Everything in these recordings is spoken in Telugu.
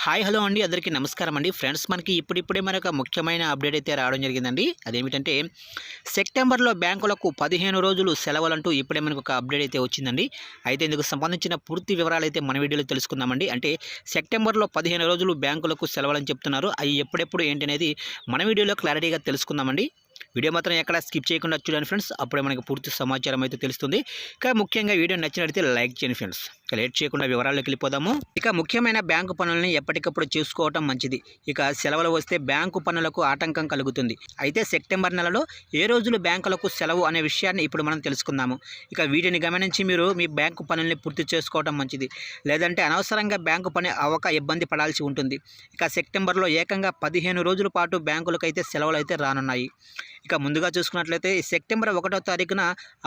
హాయ్ హలో అండి, అందరికీ నమస్కారం అండి. ఫ్రెండ్స్, మనకి ఇప్పుడిప్పుడే మనకు ముఖ్యమైన అప్డేట్ అయితే రావడం జరిగిందండి. అదేమిటంటే సెప్టెంబర్లో బ్యాంకులకు 15 రోజులు సెలవులంటూ ఇప్పుడే మనకు ఒక అప్డేట్ అయితే వచ్చిందండి. అయితే ఇందుకు సంబంధించిన పూర్తి వివరాలు అయితే మన వీడియోలో తెలుసుకుందామండి. అంటే సెప్టెంబర్లో 15 రోజులు బ్యాంకులకు సెలవులని చెప్తున్నారు. అవి ఎప్పుడెప్పుడు ఏంటి అనేది మన వీడియోలో క్లారిటీగా తెలుసుకుందామండి. వీడియో మాత్రం ఎక్కడ స్కిప్ చేయకుండా చూడండి ఫ్రెండ్స్, అప్పుడే మనకు పూర్తి సమాచారం అయితే తెలుస్తుంది. ఇక ముఖ్యంగా వీడియో నచ్చినట్లయితే లైక్ చేయండి ఫ్రెండ్స్. ఇక లేట్ చేయకుండా వివరాల్లోకి వెళ్ళిపోదాము. ఇక ముఖ్యమైన బ్యాంకు పనులని ఎప్పటికప్పుడు చూసుకోవటం మంచిది. ఇక సెలవులు వస్తే బ్యాంకు పనులకు ఆటంకం కలుగుతుంది. అయితే సెప్టెంబర్ నెలలో ఏ రోజులు బ్యాంకులకు సెలవు అనే విషయాన్ని ఇప్పుడు మనం తెలుసుకుందాము. ఇక వీటిని గమనించి మీరు మీ బ్యాంకు పనుల్ని పూర్తి చేసుకోవటం మంచిది. లేదంటే అనవసరంగా బ్యాంకు పని అవ్వక ఇబ్బంది పడాల్సి ఉంటుంది. ఇక సెప్టెంబర్లో ఏకంగా 15 రోజుల పాటు బ్యాంకులకైతే సెలవులు అయితే రానున్నాయి. ఇక ముందుగా చూసుకున్నట్లయితే సెప్టెంబర్ 1వ తారీఖున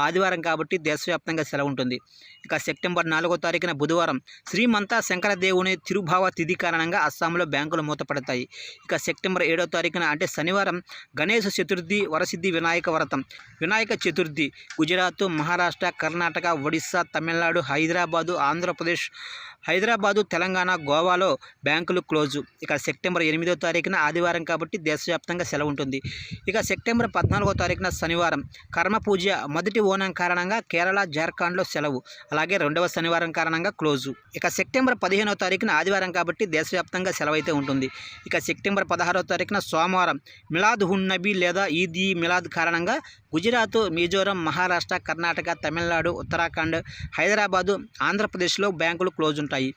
ఆదివారం కాబట్టి దేశవ్యాప్తంగా సెలవు ఉంటుంది. ఇక సెప్టెంబర్ 4వ తారీఖున బుధవారం శ్రీమంతా శంకరదేవుని తిరుభావ తిథి కారణంగా అస్సాంలో బ్యాంకులు మూతపడతాయి. ఇక సెప్టెంబర్ 7వ తారీఖున అంటే శనివారం గణేష్ చతుర్థి వరసిద్ధి వినాయక వ్రతం వినాయక చతుర్థి గుజరాత్, మహారాష్ట్ర, కర్ణాటక, ఒడిస్సా, తమిళనాడు, హైదరాబాదు, తెలంగాణ, గోవాలో బ్యాంకులు క్లోజు. ఇక సెప్టెంబర్ 8వ తారీఖున ఆదివారం కాబట్టి దేశవ్యాప్తంగా సెలవు ఉంటుంది. ఇక సెప్టెంబర్ 14వ తారీఖున శనివారం కర్మ పూజ మొదటి ఓనం కారణంగా కేరళ, జార్ఖండ్లో సెలవు. అలాగే రెండవ శనివారం కారణంగా క్లోజు. ఇక సెప్టెంబర్ 15వ తారీఖున ఆదివారం కాబట్టి దేశవ్యాప్తంగా సెలవు అయితే ఉంటుంది. ఇక సెప్టెంబర్ 16వ తారీఖున సోమవారం మిలాద్ ఉన్ నబీ లేదా ఈద్ ఈ మిలాద్ కారణంగా గుజరాత్, మిజోరం, మహారాష్ట్ర, కర్ణాటక, తమిళనాడు, ఉత్తరాఖండ్, హైదరాబాదు, ఆంధ్రప్రదేశ్లో బ్యాంకులు క్లోజ్ ఉంటాయి.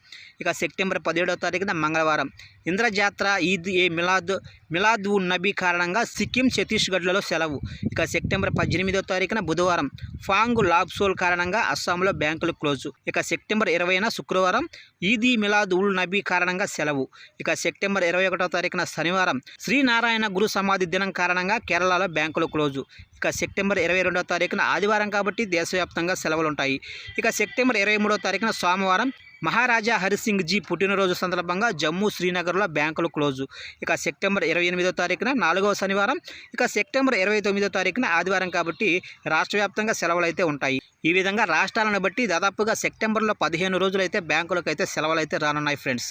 ఇక సెప్టెంబర్ 17వ తారీఖున మంగళవారం ఇంద్రజాత్ర, ఈద్ ఏ మిలాద్ ఉన్ నబీ కారణంగా సిక్కిం, ఛత్తీస్గఢ్లలో సెలవు. ఇక సెప్టెంబర్ 18వ తారీఖున బుధవారం ఫాంగ్ లాబ్సోల్ కారణంగా అస్సాంలో బ్యాంకులు క్లోజు. ఇక సెప్టెంబర్ 20న శుక్రవారం ఈద్ ఈ మిలాద్ ఉల్ నబీ కారణంగా సెలవు. ఇక సెప్టెంబర్ 21వ తారీఖున శనివారం శ్రీనారాయణ గురు సమాధి దినం కారణంగా కేరళలో బ్యాంకులు క్లోజు. ఇక సెప్టెంబర్ 22వ తారీఖున ఆదివారం కాబట్టి దేశవ్యాప్తంగా సెలవులు ఉంటాయి. ఇక సెప్టెంబర్ 23వ తారీఖున సోమవారం మహారాజా హరిసింగ్ జీ పుట్టినరోజు సందర్భంగా జమ్మూ, శ్రీనగర్లో బ్యాంకులు క్లోజు. ఇక సెప్టెంబర్ 28వ తారీఖున 4వ శనివారం, ఇక సెప్టెంబర్ 29వ తారీఖున ఆదివారం కాబట్టి రాష్ట్ర వ్యాప్తంగా సెలవులు అయితే ఉంటాయి. ఈ విధంగా రాష్ట్రాలను బట్టి దాదాపుగా సెప్టెంబర్లో 15 రోజులైతే బ్యాంకులకు అయితే సెలవులు అయితే రానున్నాయి ఫ్రెండ్స్.